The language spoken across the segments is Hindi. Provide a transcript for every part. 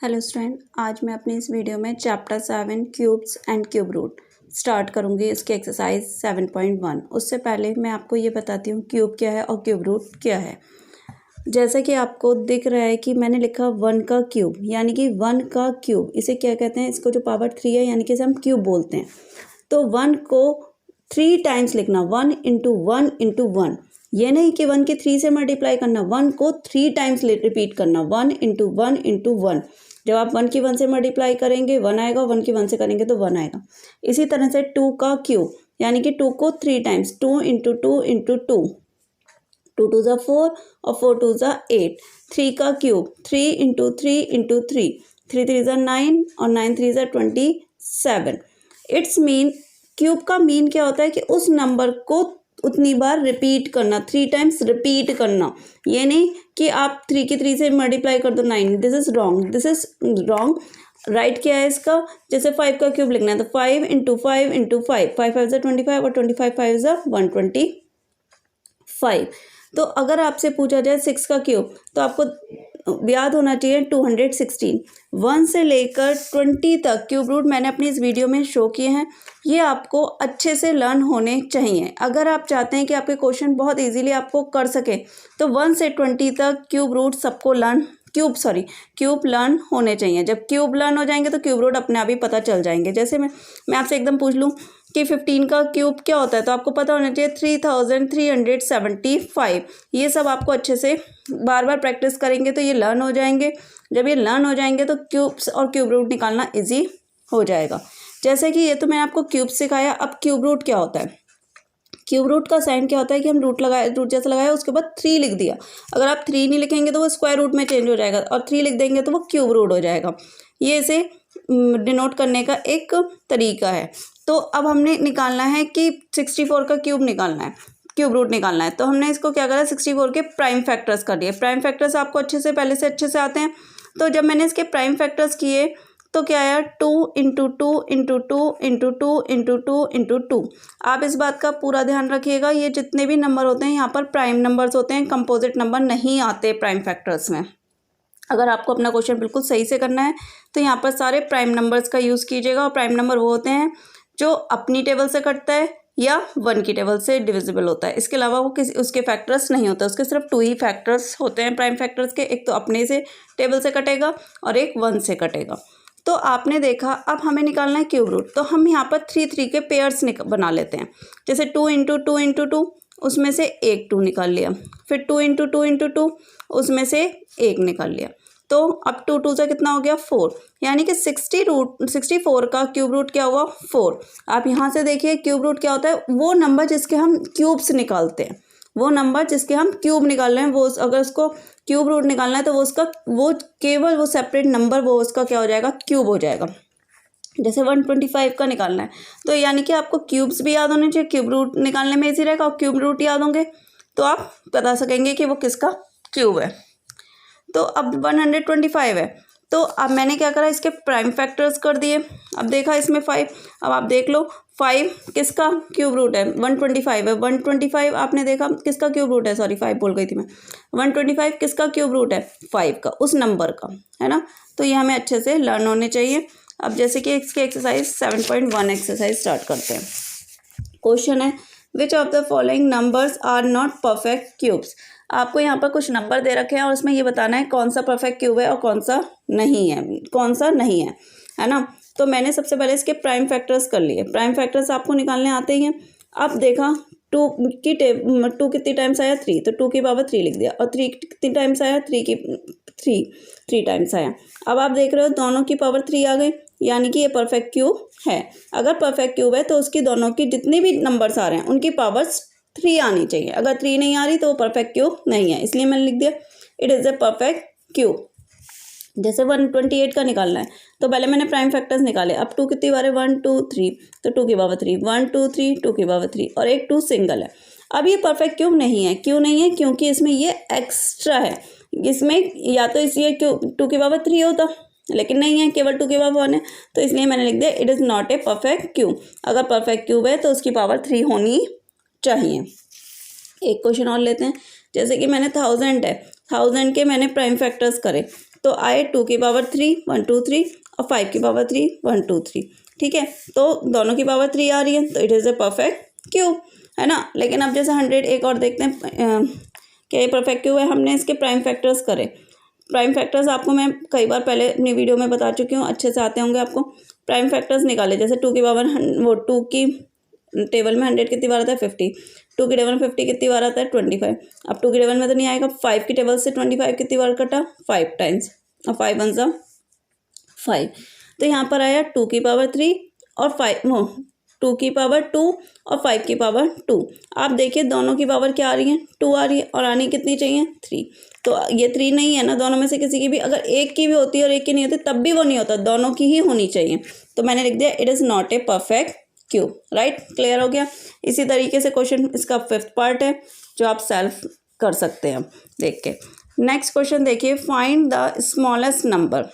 हेलो स्टूडेंट, आज मैं अपनी इस वीडियो में chapter 7 cubes and cube root start करूंगी। इसकी एक्सरसाइज 7.1। उससे पहले मैं आपको ये बताती हूँ क्यूब क्या है और क्यूब रूट क्या है। जैसा कि आपको दिख रहा है कि मैंने लिखा 1 का क्यूब, यानी कि 1 का क्यूब इसे क्या कहते हैं, इसको जो पावर 3 है यानी कि इसे हम क्यूब बोलते हैं। तो 1 को 3 टाइम्स लिखना, 1 इंटू 1 इंटू 1। ये नहीं कि 1 के 3 से मल्टीप्लाई करना, 1 को 3 टाइम्स रिपीट करना, 1 इंटू 1 इंटू 1। जब आप 1 की 1 से मल्टीप्लाई करेंगे 1 आएगा, 1 की 1 से करेंगे तो 1 आएगा। इसी तरह से 2 का क्यूब, यानी कि 2 को 3 टाइम्स, 2 इंटू 2 इंटू 2, 2 टू ज़ा 4 और 4 टू ज़ा 8। 3 का क्यूब, 3 इंटू 3 इंटू 3, 3 3 ज़ा 9 और 9 3 ज़ा 27। इट्स मीन, क्यूब का मीन क्या होता है कि उस नंबर को उतनी बार रिपीट करना, 3 टाइम्स रिपीट करना। ये नहीं कि आप 3 की 3 से मल्टीप्लाई कर दो 9, this is wrong, this is wrong. Right क्या है इसका, जैसे 5 का क्यूब लिखना है तो 5 इंटू 5 इंटू 5, 5 5 ज़ा 25 और 25 5 ज़ा 125। तो अगर आपसे पूछा जाए 6 का क्यूब तो आपको याद होना चाहिए 216। 1 से लेकर 20 तक क्यूब रूट मैंने अपनी इस वीडियो में शो किए हैं। ये आपको अच्छे से लर्न होने चाहिए। अगर आप चाहते हैं कि आपके क्वेश्चन बहुत इजीली आपको कर सके तो 1 से 20 तक क्यूब रूट सबको क्यूब लर्न होने चाहिए। जब क्यूब लर्न हो जाएंगे तो क्यूब रूट अपने आप ही पता चल जाएंगे। जैसे मैं आपसे एकदम पूछ लूँ कि 15 का क्यूब क्या होता है तो आपको पता होना चाहिए 3375। ये सब आपको अच्छे से बार बार प्रैक्टिस करेंगे तो ये लर्न हो जाएंगे। जब ये लर्न हो जाएंगे तो क्यूब्स और क्यूब रूट निकालना इजी हो जाएगा। जैसे कि ये तो मैंने आपको क्यूब सिखाया। अब क्यूब रूट क्या होता है, क्यूब रूट का साइन क्या होता है कि हम रूट जैसा लगाया उसके बाद 3 लिख दिया। अगर आप 3 नहीं लिखेंगे तो वो स्क्वायर रूट में चेंज हो जाएगा और 3 लिख देंगे तो वो क्यूब रूट हो जाएगा। ये इसे डिनोट करने का एक तरीका है। तो अब हमने निकालना है कि 64 का क्यूब निकालना है, क्यूब रूट निकालना है। तो हमने इसको क्या करा, 64 के प्राइम फैक्टर्स कर दिए। प्राइम फैक्टर्स आपको पहले से अच्छे से आते हैं। तो जब मैंने इसके प्राइम फैक्टर्स किए तो क्या आया, 2 into 2 into 2 into 2 into 2 into 2। आप इस बात का पूरा ध्यान रखिएगा, ये जितने भी नंबर होते हैं यहाँ पर प्राइम नंबर्स होते हैं, कंपोजिट नंबर नहीं आते प्राइम फैक्टर्स में। अगर आपको अपना क्वेश्चन बिल्कुल सही से करना है तो यहाँ पर सारे प्राइम नंबर्स का यूज़ कीजिएगा। और प्राइम नंबर वो होते हैं जो अपनी टेबल से कटता है या 1 की टेबल से डिविजिबल होता है। इसके अलावा वो उसके फैक्टर्स नहीं होते, उसके सिर्फ 2 ही फैक्टर्स होते हैं प्राइम फैक्टर्स के। एक तो अपने से टेबल से कटेगा और एक 1 से कटेगा। तो आपने देखा, अब हमें निकालना है क्यूब रूट। तो हम यहाँ पर 3 के पेयर्स बना लेते हैं। जैसे 2 इंटू 2 इंटू 2, उसमें से एक 2 निकाल लिया। फिर 2 इंटू 2 इंटू 2, उसमें से एक निकाल लिया। तो अब 2 2 से कितना हो गया, 4। यानी कि 64 का क्यूब रूट क्या हुआ, 4। आप यहाँ से देखिए क्यूब रूट क्या होता है, वो नंबर जिसके हम क्यूब्स निकालते हैं, वो नंबर जिसके हम क्यूब निकाल रहे हैं, वो अगर उसको क्यूब रूट निकालना है तो वो केवल वो सेपरेट नंबर वो उसका क्या हो जाएगा, क्यूब हो जाएगा। जैसे 125 का निकालना है तो यानी कि आपको क्यूब्स भी याद होने चाहिए, क्यूब रूट निकालने में इजी रहेगा। और क्यूब रूट याद होंगे तो आप बता सकेंगे कि वो किसका क्यूब है। तो अब 125 है तो अब मैंने क्या करा, इसके प्राइम फैक्टर्स कर दिए। अब देखा इसमें 5, अब आप देख लो 5 किसका क्यूब रूट है, 125 है। 125 आपने देखा किसका क्यूब रूट है, सॉरी 5 बोल गई थी मैं। 125 किसका क्यूब रूट है, 5 का, उस नंबर का, है ना। तो ये हमें अच्छे से लर्न होने चाहिए। अब जैसे कि इसकी एक्सरसाइज 7.1 एक्सरसाइज स्टार्ट करते हैं। क्वेश्चन है, which of the following numbers are not perfect cubes. आपको यहाँ पर कुछ नंबर दे रखे हैं और उसमें ये बताना है कौन सा परफेक्ट क्यूब है और कौन सा नहीं है, है ना। तो मैंने सबसे पहले इसके प्राइम फैक्टर्स कर लिए। प्राइम फैक्टर्स आपको निकालने आते ही हैं। अब देखा 2 कितनी टाइम्स आया, 3, तो 2 की पावर 3 लिख दिया। और 3 कितनी टाइम्स आया, 3 टाइम्स आया। अब आप देख रहे हो दोनों की पावर 3 आ गई, यानी कि ये परफेक्ट क्यूब है। अगर परफेक्ट क्यूब है तो उसकी दोनों की जितने भी नंबर्स आ रहे हैं उनकी पावर्स 3 आनी चाहिए। अगर 3 नहीं आ रही तो वो परफेक्ट क्यूब नहीं है, इसलिए मैंने लिख दिया it is a perfect cube. जैसे 128 का निकालना है तो पहले मैंने प्राइम फैक्टर्स निकाले। अब 2 कितनी बार है, 1 2 3, तो 2 की पावर 3, 1 2 3, 2 की पावर 3 और एक 2 सिंगल है। अब ये परफेक्ट क्यूब नहीं है। क्यों नहीं है, क्योंकि इसमें ये एक्स्ट्रा है। इसमें या तो इसलिए 2 की पावर 3 होता, लेकिन नहीं है, केवल 2 की पावर 1 है। तो इसलिए मैंने लिख दिया it is not a perfect cube. अगर परफेक्ट क्यूब है तो उसकी पावर 3 होनी चाहिए। एक क्वेश्चन और लेते हैं। जैसे कि मैंने 1000 है, 1000 के मैंने प्राइम फैक्टर्स करे तो आए 2 की पावर 3 1 2 3 और 5 की पावर 3 1 2 3। ठीक है, तो दोनों की पावर 3 आ रही है, तो it is a perfect cube, है ना। लेकिन अब जैसे 100 एक और देखते हैं क्या ये परफेक्ट क्यूब है। हमने इसके प्राइम फैक्टर्स करे। प्राइम फैक्टर्स आपको मैं कई बार पहले अपनी वीडियो में बता चुकी हूँ, अच्छे से आते होंगे आपको। प्राइम फैक्टर्स निकाले, जैसे 2 की पावर वो 2 की टेबल में 100 कितनी बार आता है 50, 2 की टेबल में 50 कितनी बार आता है 25। अब 2 की टेबल में तो नहीं आएगा, 5 की टेबल से 25 कितनी बार कटा 5 टाइम्स, और 5 वन सा 5। तो यहाँ पर आया 2 की पावर 3 और 2 की पावर 2 और 5 की पावर 2। आप देखिए दोनों की पावर क्या आ रही है 2 आ रही है, और आनी कितनी चाहिए 3। तो ये 3 नहीं है ना, दोनों में से किसी की भी, अगर एक की भी होती है और एक की नहीं होती तब भी वो नहीं होता, दोनों की ही होनी चाहिए। तो मैंने लिख दिया it is not a perfect cube. Right, clear हो गया। इसी तरीके से क्वेश्चन इसका 5th पार्ट है जो आप सेल्फ कर सकते हैं देख के। नेक्स्ट क्वेश्चन देखिए, find the smallest number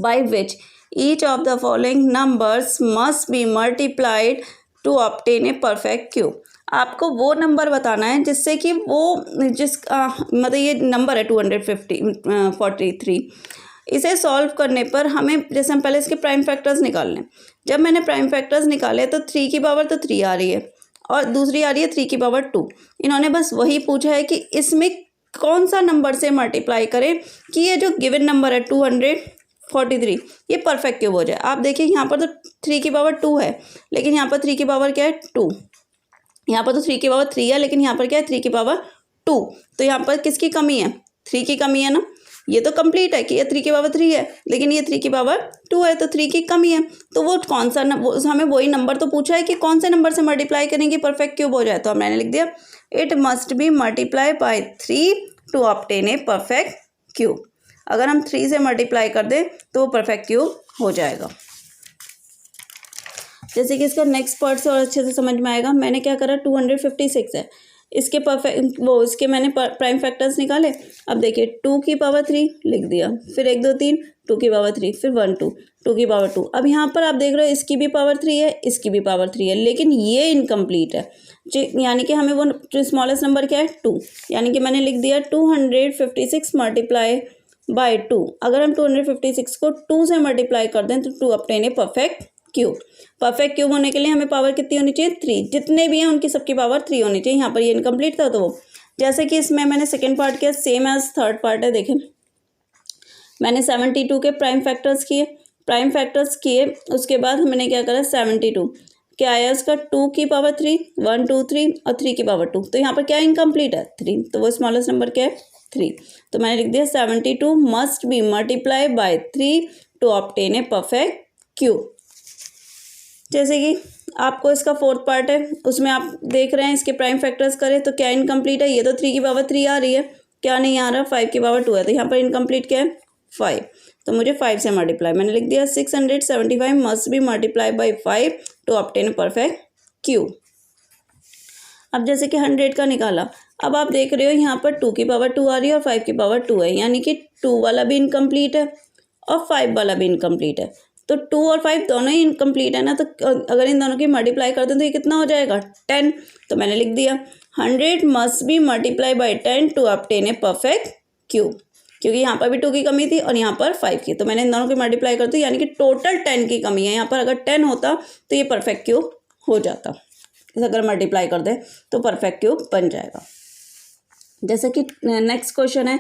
by which each of the following numbers must be multiplied to obtain a perfect cube। आपको वो नंबर बताना है जिससे कि वो मतलब ये नंबर है 243। इसे सॉल्व करने पर हमें, जैसे हम पहले इसके प्राइम फैक्टर्स निकाल लें। जब मैंने प्राइम फैक्टर्स निकाले तो 3 की पावर तो 3 आ रही है और दूसरी आ रही है 3 की पावर 2। इन्होंने बस वही पूछा है कि इसमें कौन सा नंबर से मल्टीप्लाई करें कि ये जो गिवन नंबर है 243 ये परफेक्ट क्यूब हो जाए। आप देखिए यहाँ पर तो 3 की पावर 2 है, लेकिन यहाँ पर 3 की पावर क्या है 2। यहाँ पर तो 3 की पावर 3 है, लेकिन यहाँ पर क्या है 3 की पावर 2। तो यहाँ पर किसकी कमी है 3 की कमी है ना। ये तो कंप्लीट है कि ये 3 की पावर 3 है, लेकिन ये 3 की पावर 2 है, तो 3 की कमी है। तो वो कौन सा हमें वही नंबर तो पूछा है कि कौन से नंबर से मल्टीप्लाई करेंगे परफेक्ट क्यूब हो जाए। तो मैंने लिख दिया it must be multiply by 3 to obtain a perfect cube. अगर हम 3 से मल्टीप्लाई कर दें तो वो परफेक्ट क्यूब हो जाएगा। जैसे कि इसका नेक्स्ट पार्ट से और अच्छे से समझ में आएगा। मैंने क्या करा 256 है, इसके इसके मैंने प्राइम फैक्टर्स निकाले। अब देखिए 2 की पावर 3 लिख दिया, फिर 1 2 3 2 की पावर 3, फिर 1 2 2 की पावर 2। अब यहाँ पर आप देख रहे हो इसकी भी पावर 3 है, इसकी भी पावर 3 है, लेकिन ये इनकम्प्लीट है। यानी कि हमें वो जो स्मॉलेस्ट नंबर क्या है 2, यानी कि मैंने लिख दिया 256 मल्टीप्लाई बाय 2। अगर हम 256 को 2 से मल्टीप्लाई कर दें तो 2 obtain a perfect cube. Perfect cube होने के लिए हमें पावर कितनी होनी चाहिए 3, जितने भी हैं उनकी सबकी पावर 3 होनी चाहिए। यहाँ पर ये इनकम्प्लीट था तो वो, जैसे कि इसमें मैंने सेकेंड पार्ट किया सेम एज थर्ड पार्ट है। देखें मैंने 72 के प्राइम फैक्टर्स किए, उसके बाद मैंने क्या करा 72 क्या आया उसका 2 की पावर 3 1 2 3 और 3 की पावर 2। तो यहाँ पर क्या इनकम्प्लीट है 3, तो वो स्मॉलेस्ट नंबर क्या है 3। तो मैंने लिख दिया 72 must be multiply by 3 to obtain a perfect cube. जैसे कि आपको इसका 4th पार्ट है, उसमें आप देख रहे हैं इसके प्राइम फैक्टर्स करें तो क्या इनकम्प्लीट है। ये तो 3 की पावर 3 आ रही है, क्या नहीं आ रहा 5 की पावर 2 है, तो यहाँ पर इनकम्प्लीट क्या है 5। तो मुझे 5 से मल्टीप्लाई, मैंने लिख दिया 675 must be multiply by 5 to obtain a perfect cube. अब जैसे कि 100 का निकाला, अब आप देख रहे हो यहाँ पर 2 की पावर 2 आ रही है और 5 की पावर 2 है, यानी कि 2 वाला भी इनकम्प्लीट है और 5 वाला भी इनकम्प्लीट है। तो 2 और 5 दोनों ही इनकम्प्लीट है ना, तो अगर इन दोनों की मल्टीप्लाई करते हैं तो ये कितना हो जाएगा 10। तो मैंने लिख दिया 100 must be multiply by 10 to obtain a perfect cube, क्योंकि यहाँ पर भी 2 की कमी थी और यहाँ पर 5 की, तो मैंने इन दोनों की मल्टीप्लाई करती यानी कि टोटल 10 की कमी है। यहाँ पर अगर 10 होता तो ये परफेक्ट क्यूब हो जाता। अगर मल्टीप्लाई कर दें तो परफेक्ट क्यूब बन जाएगा। जैसे कि नेक्स्ट क्वेश्चन है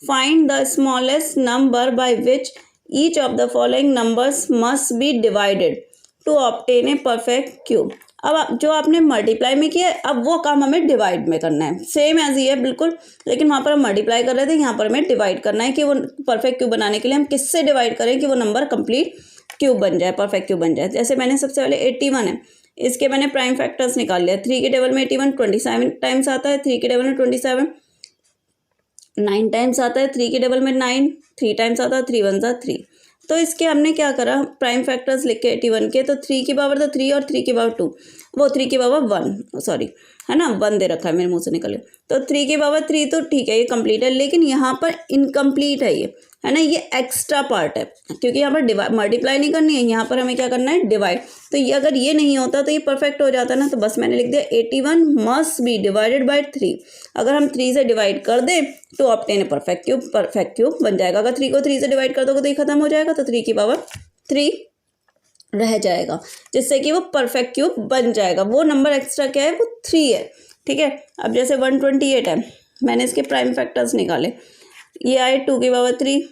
find the smallest number by which each of the following numbers must be divided to obtain a perfect cube. अब जो आपने मल्टीप्लाई में किया अब वो काम हमें डिवाइड में करना है, सेम एज ही है बिल्कुल, लेकिन वहाँ पर हम मल्टीप्लाई कर रहे थे, यहाँ पर हमें डिवाइड करना है कि वो परफेक्ट क्यूब बनाने के लिए हम किससे डिवाइड करें कि वो नंबर कंप्लीट क्यूब बन जाए, परफेक्ट क्यूब बन जाए। जैसे मैंने सबसे पहले 81 है, इसके मैंने प्राइम फैक्टर्स निकाल लिया। 3 के टेबल में 81 27 टाइम्स आता है, 3 के टेबल में 27 9 टाइम्स आता है, 3 के टेबल में 9 3 टाइम्स आता है, 3 1 सा 3। तो इसके हमने क्या करा प्राइम फैक्टर्स लिख के 81 के, तो 3 की पावर तो 3 और 3 की पावर 2। वो 3 की पावर 1 सॉरी है ना, 1 दे रखा है, मेरे मुंह से निकल गया। तो 3 की पावर 3 तो ठीक है, ये कंप्लीट है, लेकिन यहाँ पर इनकम्प्लीट है ये, है ना, ये एक्स्ट्रा पार्ट है, क्योंकि यहाँ पर मल्टीप्लाई नहीं करनी है, यहाँ पर हमें क्या करना है, डिवाइड। तो ये अगर ये नहीं होता तो ये परफेक्ट हो जाता ना, तो बस मैंने लिख दिया 81 मस्ट बी डिवाइडेड बाय 3। अगर हम 3 से डिवाइड कर दें तो ऑब्टेन परफेक्ट क्यूब बन जाएगा। अगर 3 को 3 से डिवाइड कर दोगे तो ये खत्म हो जाएगा, तो 3 की पावर 3 रह जाएगा, जिससे कि वो परफेक्ट क्यूब बन जाएगा। वो नंबर एक्स्ट्रा क्या है, वो 3 है, ठीक है। अब जैसे 128 है, मैंने इसके प्राइम फैक्टर्स निकाले, ये आए 2 की पावर 3,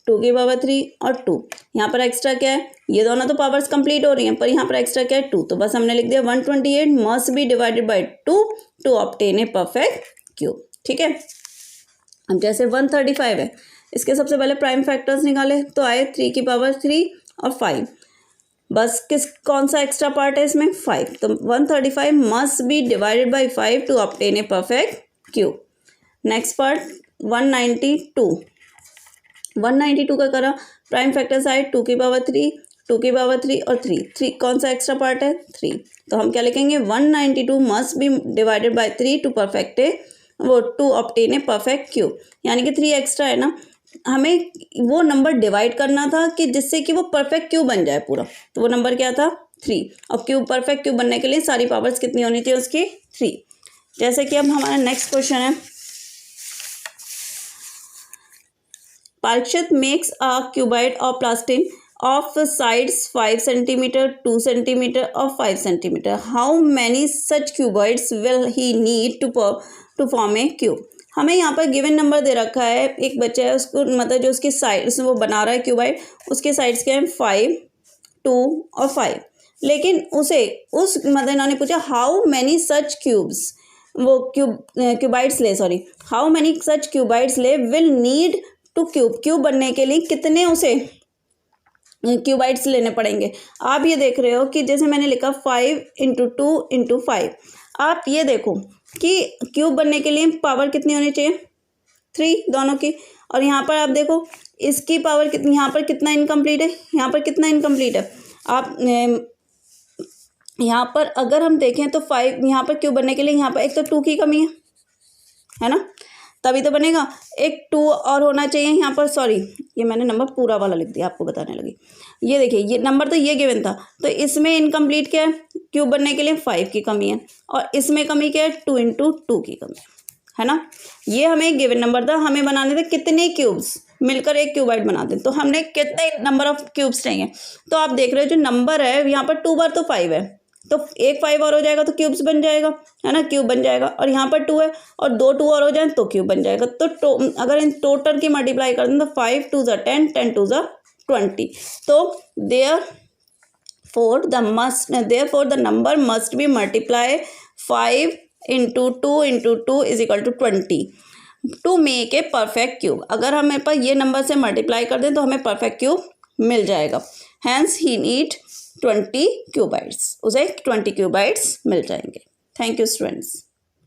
2 की पावर 3 और 2। यहाँ पर एक्स्ट्रा क्या है, ये दोनों तो पावर्स कंप्लीट हो रही हैं, पर यहाँ पर एक्स्ट्रा क्या है, 2। तो बस हमने लिख दिया 128 must be divided by 2 to obtain a perfect cube, ठीक है। अब जैसे 135 है, इसके सबसे पहले प्राइम फैक्टर्स निकाले, तो आए 3 की पावर 3 और 5। बस कौन सा एक्स्ट्रा पार्ट है इसमें, 5। तो 135 must be divided by 5 to obtain a perfect cube. Next part 192 का करा, प्राइम फैक्टर्स आए 2 की पावर 3, 2 की पावर 3 और 3। कौन सा एक्स्ट्रा पार्ट है, 3। तो हम क्या लिखेंगे, 192 must be divided by 3 to perfect a वो to obtain a perfect cube. यानी कि 3 एक्स्ट्रा है ना, हमें वो नंबर डिवाइड करना था कि जिससे कि वो परफेक्ट क्यूब बन जाए पूरा। तो वो नंबर क्या था, 3। और क्यूब परफेक्ट क्यूब बनने के लिए सारी पावर्स कितनी होनी थी उसकी, 3। जैसे कि अब हमारा नेक्स्ट क्वेश्चन है, Parikshit makes a cuboid of plastic of sides 5 cm, 2 cm or 5 cm. How many such cuboids will he need to form a cube? हमें यहाँ पर गिवन नंबर दे रखा है, एक बच्चा है, उसको मतलब जो उसकी साइड वो बना रहा है क्यूबाइड, उसके साइड्स क्या है, 5, 2 और 5। लेकिन उस मतलब इन्होंने पूछा हाउ मैनी सच क्यूब्स, वो क्यूबाइड्स ले, सॉरी, हाउ मैनी सच क्यूबाइड्स ले विल नीड टू क्यूब बनने के लिए कितने उसे क्यूबाइड्स लेने पड़ेंगे। आप ये देख रहे हो कि जैसे मैंने लिखा 5 × 2 × 5। आप ये देखो कि क्यूब बनने के लिए पावर कितनी होनी चाहिए, 3 दोनों की। और यहाँ पर आप देखो इसकी पावर कितनी, यहाँ पर कितना इनकम्प्लीट है, यहाँ पर कितना इनकम्प्लीट है। आप यहाँ पर अगर हम देखें तो 5 यहाँ पर क्यूब बनने के लिए यहाँ पर एक तो 2 की कमी है ना, तभी तो बनेगा। एक 2 और होना चाहिए यहाँ पर, सॉरी ये मैंने नंबर पूरा वाला लिख दिया, आपको बताने लगी। ये देखिए ये नंबर तो ये गिवन था, तो इसमें इनकम्प्लीट क्या है, क्यूब बनने के लिए 5 की कमी है, और इसमें कमी क्या है, 2 × 2 की कमी है ना। ये हमें गिवन नंबर था, हमें बनाने थे कितने क्यूब्स मिलकर एक क्यूबाइड बनाते हैं, तो हमने कितने नंबर ऑफ क्यूब्स चाहिए। तो आप देख रहे हो जो नंबर है यहाँ पर 2 बार तो 5 है, तो एक 5 और हो जाएगा तो क्यूब्स बन जाएगा, है ना, क्यूब बन जाएगा। और यहाँ पर 2 है और 2 2 और हो जाए तो क्यूब बन जाएगा। तो अगर इन टोटल की मल्टीप्लाई कर दें तो 5 2 × 10, 10 2 × 20। तो therefore the number must be multiply 5 × 2 × 2 = 20 to make a perfect cube. अगर हमें पर ये नंबर से मल्टीप्लाई कर दें तो हमें परफेक्ट क्यूब मिल जाएगा। हैंस ही नीड 20 क्यूबाइड्स, उसे 20 क्यूबाइड्स मिल जाएंगे। Thank you students.